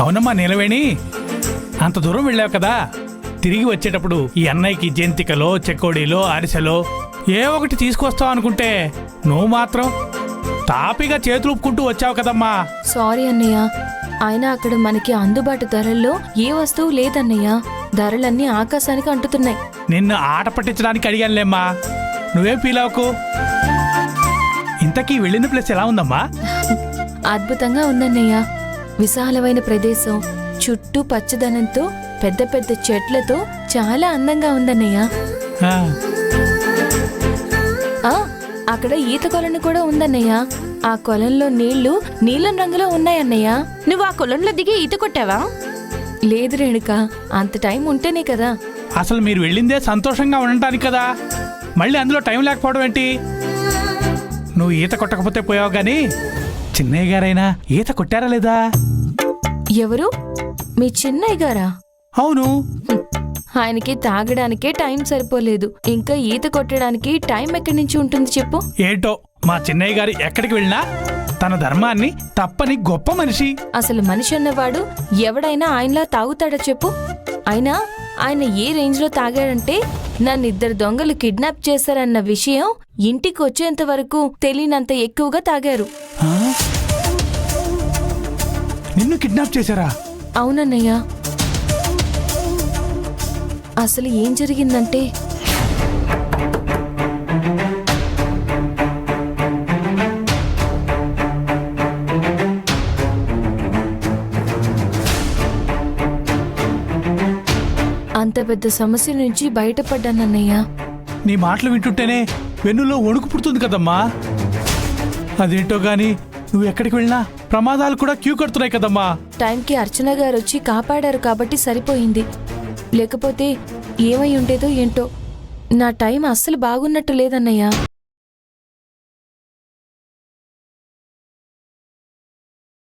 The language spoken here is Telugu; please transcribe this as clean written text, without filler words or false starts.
అవునమ్మా నీలవేణి, అంత దూరం వెళ్ళావు కదా, తిరిగి వచ్చేటప్పుడు ఈ అన్నయ్యకి జంతికలో చెకోడీలో అరిసెలో ఏ ఒకటి తీసుకొస్తావు అనుకుంటే నువ్వు మాత్రం తాపిగా చేతులు ఊపుకుంటూ వచ్చావు కదమ్మా. సారీ అన్నయ్య, అయినా అక్కడ మనకి అందుబాటు ధరల్లో ఏ వస్తువు లేదన్నయ్య. ధరలన్నీ ఆకాశానికి అంటుతున్నాయి. నిన్ను ఆట పట్టించడానికి అడిగానులేమ్మా, నువ్వేం ఫీల్ అవ్వకు. ఇంతకీ వెళ్ళిన ప్లేస్ ఎలా ఉందమ్మా? అద్భుతంగా ఉందన్నయ్య. విశాలమైన ప్రదేశం, చుట్టూ పచ్చదనంతో పెద్ద పెద్ద చెట్లతో చాలా అందంగా ఉందన్నయ్య. ఆ, అక్కడ ఈత కొలను కూడా ఉందన్నయ్య. ఆ కొలంలో నీళ్లు నీలం రంగులో ఉన్నాయన్నయ్య. నువ్వు ఆ కొలంలో దిగి ఈత కొట్టావా? లేదు రేణుక, అంత టైం ఉంటేనే కదా. అసలు మీరు వెళ్ళిందే సంతోషంగా ఉండటానికి కదా, మళ్ళీ అందులో టైం లేకపోవడం ఏంటి? నువ్వు ఈత కొట్టకపోతే పోయావు గాని చిన్నయ్య గారైనా ఈత కొట్టారా లేదా? ఎవరు? మీ చిన్నయ్య గారా? అవును. ఆయనకి తాగడానికే టైం సరిపోలేదు, ఇంకా ఈత కొట్టడానికి టైం ఎక్కడి నుంచి ఉంటుంది చెప్పు. ఏంటో మా చిన్నయ్య గారు ఎక్కడికి వెళ్ళినా తన ధర్మాన్ని తప్పని గొప్ప మనిషి. అసలు మనిషి అన్నవాడు ఎవడైనా ఆయనలా తాగుతాడా చెప్పు? అయినా ఆయన ఏ రేంజ్ లో తాగాడంటే నన్ను 2 దొంగలు కిడ్నాప్ చేశారన్న విషయం ఇంటికి వచ్చేంత వరకు తెలియనంత ఎక్కువగా తాగారు. ఆ? నిన్ను కిడ్నాప్ చేశారా? అవునన్నయ్య. అసలు ఏం జరిగిందంటే అంత పెద్ద సమస్య నుంచి బయటపడ్డానన్నయ్య. నీ మాటలు వింటుంటేనే వెన్నులో వణుకు పుడుతుంది కదమ్మా. అదేంటో గాని నువ్వు ఎక్కడికి వెళ్ళినా ప్రమాదాలు కూడా క్యూ కడుతున్నాయి కదమ్మా. టైంకి అర్చన గారు వచ్చి కాపాడారు కాబట్టి సరిపోయింది. లేకపోతే ఏమై ఉండేదో ఏంటో. నా టైం అస్సలు బాగున్నట్టు లేదన్నయ్య.